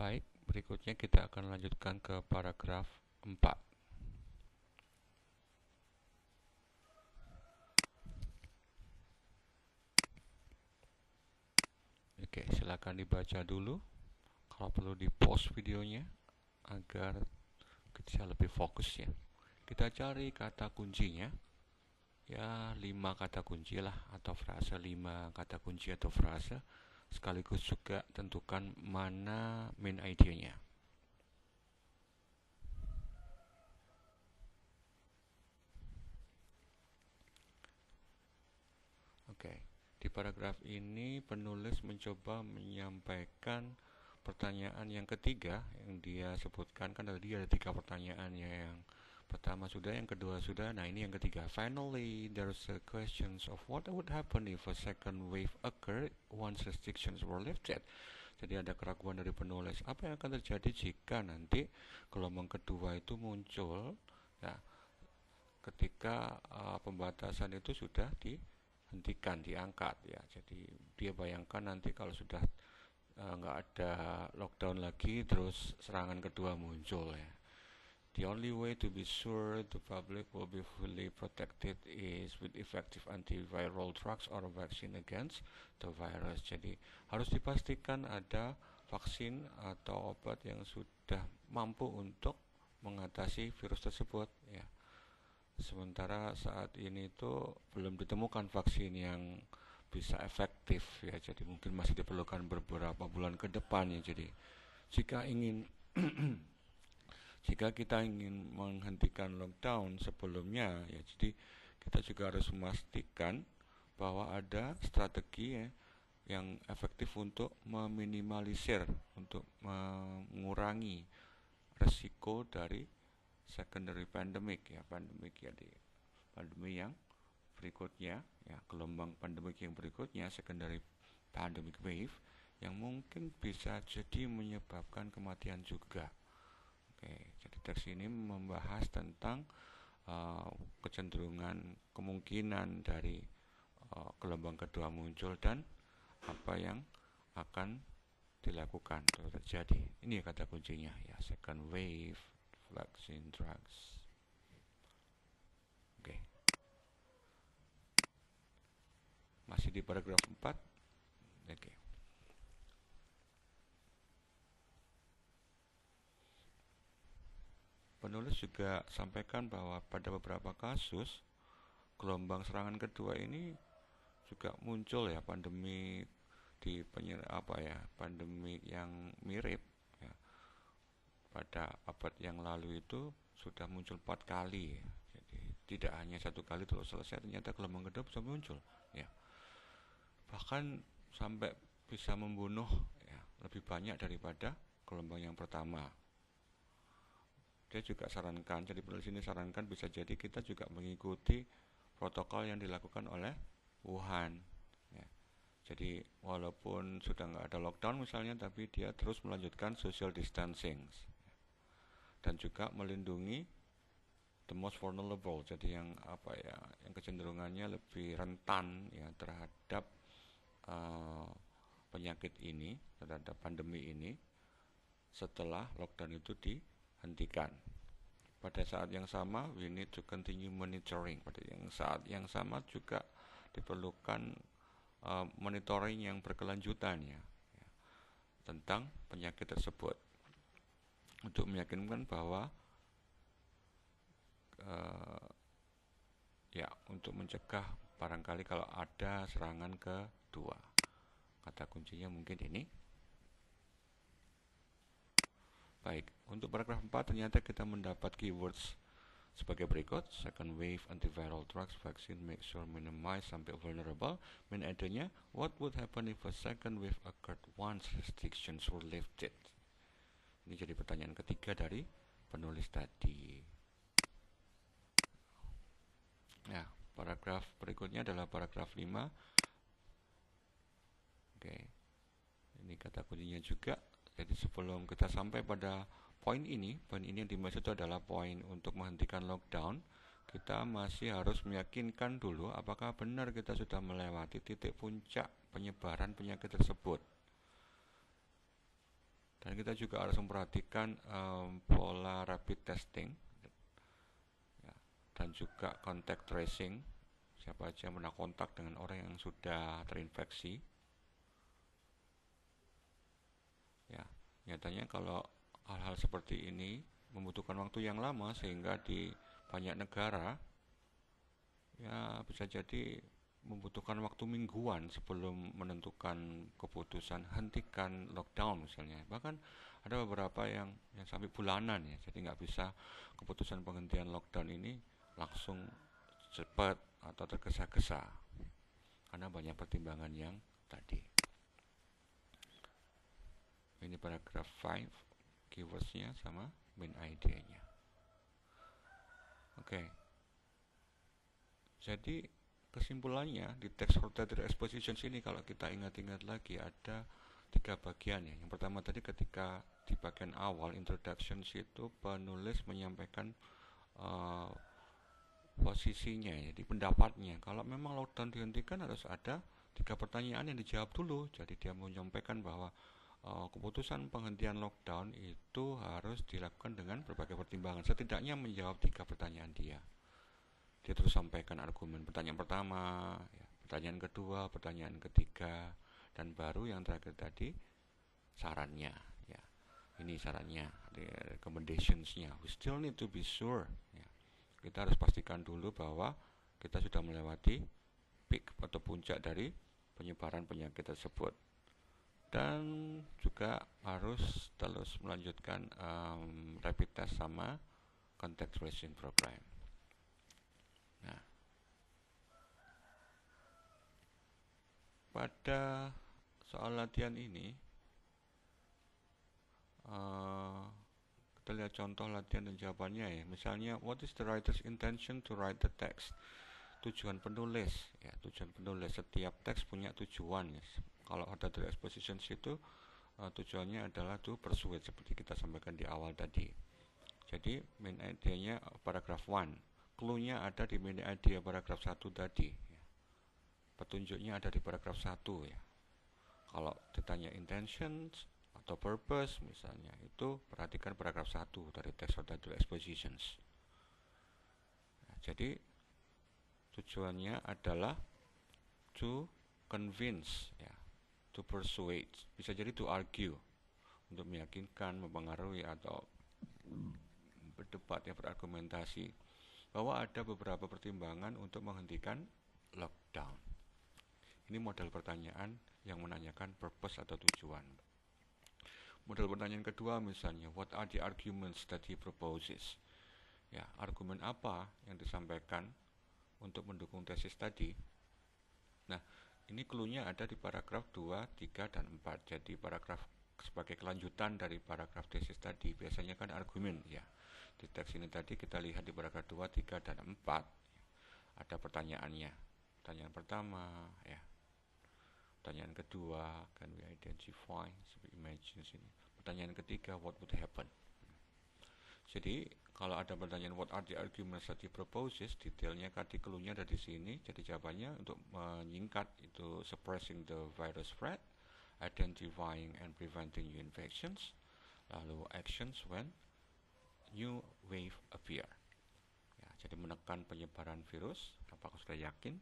Baik, berikutnya kita akan lanjutkan ke paragraf 4. Oke, silakan dibaca dulu. Kalau perlu di-pause videonya agar bisa lebih fokus ya. Kita cari kata kuncinya. Ya, 5 kata kunci lah atau frase, 5 kata kunci atau frase. Sekaligus juga tentukan mana main idea-nya. Oke, di paragraf ini penulis mencoba menyampaikan pertanyaan yang ketiga yang dia sebutkan. Kan tadi ada 3 pertanyaannya. Yang pertama sudah, yang kedua sudah. Nah, ini yang ketiga. Finally, there's a questions of what would happen if a second wave occurred once restrictions were lifted. Jadi ada keraguan dari penulis. Apa yang akan terjadi jika nanti gelombang kedua itu muncul? Ya, ketika pembatasan itu sudah dihentikan, diangkat ya. Jadi dia bayangkan nanti kalau sudah nggak ada lockdown lagi, terus serangan kedua muncul ya. The only way to be sure the public will be fully protected is with effective antiviral drugs or vaccine against the virus. Jadi harus dipastikan ada vaksin atau obat yang sudah mampu untuk mengatasi virus tersebut ya. Sementara saat ini itu belum ditemukan vaksin yang bisa efektif ya, jadi mungkin masih diperlukan beberapa bulan ke depan ya. Jadi jika ingin jika kita ingin menghentikan lockdown sebelumnya ya, jadi kita juga harus memastikan bahwa ada strategi ya, yang efektif untuk meminimalisir, untuk mengurangi resiko dari secondary pandemic ya, pandemi yang berikutnya ya, gelombang pandemik yang berikutnya, secondary pandemic wave, yang mungkin bisa jadi menyebabkan kematian juga. Oke, jadi teks ini membahas tentang kecenderungan kemungkinan dari gelombang kedua muncul dan apa yang akan dilakukan atau terjadi. Ini kata kuncinya ya, second wave, vaccine, drugs. Oke. Masih di paragraf 4. Oke. Penulis juga sampaikan bahwa pada beberapa kasus gelombang serangan kedua ini juga muncul ya, pandemi di pandemi yang mirip ya. Pada abad yang lalu itu sudah muncul 4 kali ya. Jadi tidak hanya 1 kali terus selesai, ternyata gelombang kedua bisa muncul ya. Bahkan sampai bisa membunuh ya, lebih banyak daripada gelombang yang pertama. Dia juga sarankan, jadi penulis ini sarankan bisa jadi kita juga mengikuti protokol yang dilakukan oleh Wuhan ya. Jadi walaupun sudah nggak ada lockdown misalnya, tapi dia terus melanjutkan social distancing dan juga melindungi the most vulnerable, jadi yang yang kecenderungannya lebih rentan ya terhadap penyakit ini, terhadap pandemi ini setelah lockdown itu dihentikan. Pada saat yang sama, we need to continue monitoring. Pada saat yang sama juga diperlukan monitoring yang berkelanjutan ya, tentang penyakit tersebut untuk meyakinkan bahwa untuk mencegah barangkali kalau ada serangan kedua. Kata kuncinya mungkin ini. Baik, untuk paragraf 4 ternyata kita mendapat keywords sebagai berikut. Second wave, antiviral drugs, vaccine, make sure minimize sampai vulnerable. Main idenya, what would happen if a second wave occurred once restrictions were lifted? Ini jadi pertanyaan ketiga dari penulis tadi. Nah, paragraf berikutnya adalah paragraf 5. Oke, ini kata kuncinya juga. Jadi sebelum kita sampai pada poin ini yang dimaksud adalah poin untuk menghentikan lockdown, kita masih harus meyakinkan dulu apakah benar kita sudah melewati titik puncak penyebaran penyakit tersebut. Dan kita juga harus memperhatikan pola rapid testing ya, dan juga contact tracing, siapa aja yang pernah kontak dengan orang yang sudah terinfeksi. Ya, nyatanya kalau hal-hal seperti ini membutuhkan waktu yang lama, sehingga di banyak negara ya bisa jadi membutuhkan waktu mingguan sebelum menentukan keputusan hentikan lockdown misalnya. Bahkan ada beberapa yang sampai bulanan ya, jadi nggak bisa keputusan penghentian lockdown ini langsung cepat atau tergesa-gesa karena banyak pertimbangan yang tadi. Ini paragraf 5, keywordsnya sama main idea-nya. Oke. Jadi kesimpulannya di text qualitative expositions ini, kalau kita ingat-ingat lagi, ada 3 bagian ya. Yang pertama tadi, ketika di bagian awal introduction itu penulis menyampaikan posisinya, jadi pendapatnya. Kalau memang lockdown dihentikan harus ada 3 pertanyaan yang dijawab dulu. Jadi dia menyampaikan bahwa keputusan penghentian lockdown itu harus dilakukan dengan berbagai pertimbangan. Setidaknya menjawab 3 pertanyaan dia. Dia terus sampaikan argumen pertanyaan pertama, ya, pertanyaan kedua, pertanyaan ketiga, dan baru yang terakhir tadi sarannya. Ya, ini sarannya, recommendations-nya. We still need to be sure. Ya. Kita harus pastikan dulu bahwa kita sudah melewati peak atau puncak dari penyebaran penyakit tersebut. Dan juga harus terus melanjutkan rapid test sama contact tracing program. Nah, pada soal latihan ini kita lihat contoh latihan dan jawabannya ya. Misalnya, what is the writer's intention to write the text? Tujuan penulis ya, tujuan penulis. Setiap teks punya tujuan ya. Kalau ada dari expositions itu tujuannya adalah to persuade, seperti kita sampaikan di awal tadi. Jadi main idea-nya paragraf 1. Clue-nya ada di main idea paragraf 1 tadi ya. Petunjuknya ada di paragraf 1 ya. Kalau ditanya intentions atau purpose misalnya, itu perhatikan paragraf 1 dari text qualitative expositions. Nah, jadi tujuannya adalah to convince ya, to persuade, bisa jadi to argue, untuk meyakinkan, mempengaruhi, atau berdebat ya, berargumentasi bahwa ada beberapa pertimbangan untuk menghentikan lockdown. Ini model pertanyaan yang menanyakan purpose atau tujuan. Model pertanyaan kedua misalnya, what are the arguments that he proposes? Ya, argumen apa yang disampaikan untuk mendukung tesis tadi? Nah, ini clue-nya ada di paragraf 2, 3, dan 4. Jadi paragraf sebagai kelanjutan dari paragraf tesis tadi, biasanya kan argumen ya. Di teks ini tadi kita lihat di paragraf 2, 3, dan 4 ada pertanyaannya. Pertanyaan pertama ya. Pertanyaan kedua, can we identify, imagine sini. Pertanyaan ketiga, what would happen? Jadi kalau ada pertanyaan what are the arguments that he proposes, detailnya tadi clue-nya ada di sini. Jadi jawabannya untuk menyingkat itu suppressing the virus spread, identifying and preventing new infections, lalu actions when new wave appear. Ya, jadi menekan penyebaran virus, apakah sudah yakin?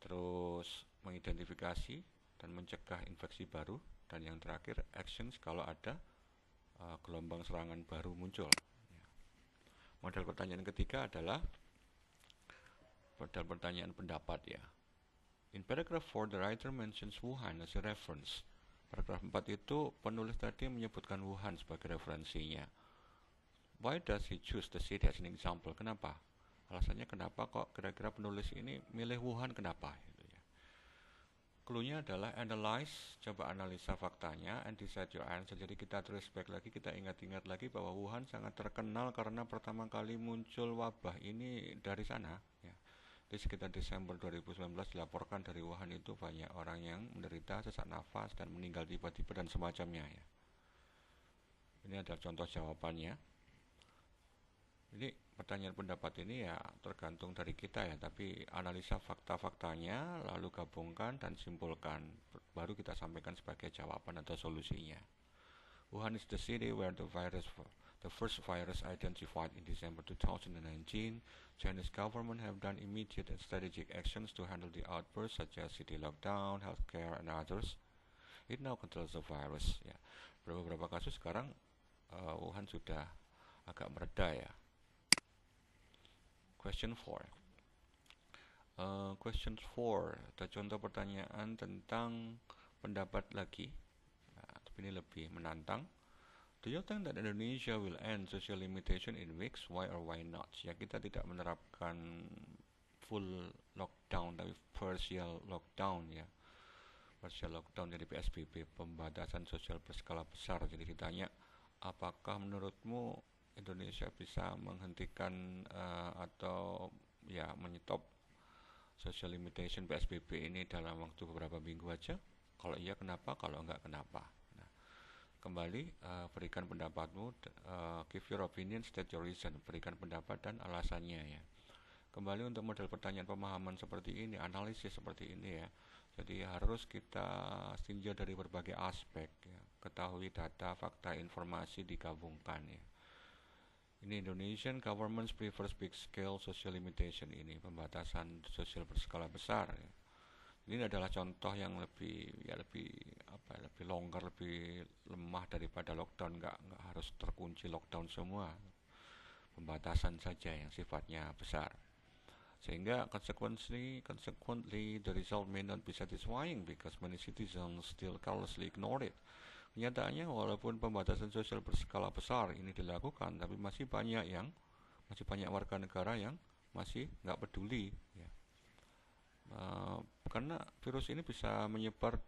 Terus mengidentifikasi dan mencegah infeksi baru, dan yang terakhir actions kalau ada gelombang serangan baru muncul. Ya. Model pertanyaan ketiga adalah model pertanyaan pendapat ya. In paragraph 4 the writer mentions Wuhan as a reference. Paragraf 4 itu penulis tadi menyebutkan Wuhan sebagai referensinya. Why does he choose the city as an example? Kenapa? Alasannya kenapa kok kira-kira penulis ini milih Wuhan, kenapa? Gitu ya. Clue-nya adalah analyze, coba analisa faktanya, and decide your answer. Jadi kita trace back lagi, kita ingat-ingat lagi bahwa Wuhan sangat terkenal karena pertama kali muncul wabah ini dari sana. Ya. Di sekitar Desember 2019 dilaporkan dari Wuhan itu banyak orang yang menderita sesak nafas dan meninggal tiba-tiba dan semacamnya. Ya. Ini adalah contoh jawabannya. Jadi pertanyaan pendapat ini ya tergantung dari kita ya, tapi analisa fakta-faktanya lalu gabungkan dan simpulkan, baru kita sampaikan sebagai jawaban atau solusinya. Wuhan is the city where the first virus identified in December 2019. Chinese government have done immediate and strategic actions to handle the outburst, such as city lockdown, healthcare, and others. It now controls the virus. Ya, beberapa kasus sekarang Wuhan sudah agak mereda ya. Question 4. Question 4. Ada contoh pertanyaan tentang pendapat lagi. Nah, tapi ini lebih menantang. Do you think that Indonesia will end social limitation in weeks? Why or why not? Ya, kita tidak menerapkan full lockdown, tapi partial lockdown ya. Partial lockdown dari PSBB, pembatasan sosial berskala besar. Jadi ditanya, apakah menurutmu Indonesia bisa menghentikan atau ya menyetop social limitation PSBB ini dalam waktu beberapa minggu aja? Kalau iya kenapa? Kalau enggak kenapa? Kembali berikan pendapatmu, give your opinion, state your reason, berikan pendapat dan alasannya ya. Kembali untuk model pertanyaan pemahaman seperti ini, analisis seperti ini ya. Jadi harus kita tinjau dari berbagai aspek ya. Ketahui data, fakta, informasi digabungkan ya. Ini Indonesian government prefers big scale social limitation, ini pembatasan sosial berskala besar ya. Ini adalah contoh yang lebih longgar, lebih lemah daripada lockdown. Nggak harus terkunci lockdown semua, pembatasan saja yang sifatnya besar. Sehingga consequently the result may not be satisfying because many citizens still carelessly ignore it. Kenyataannya walaupun pembatasan sosial berskala besar ini dilakukan, tapi masih banyak warga negara yang masih nggak peduli ya. Karena virus ini bisa menyebar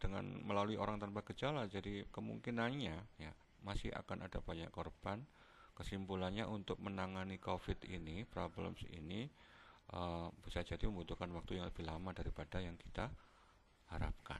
melalui orang tanpa gejala, jadi kemungkinannya ya masih akan ada banyak korban. Kesimpulannya, untuk menangani COVID ini, problems ini bisa jadi membutuhkan waktu yang lebih lama daripada yang kita harapkan.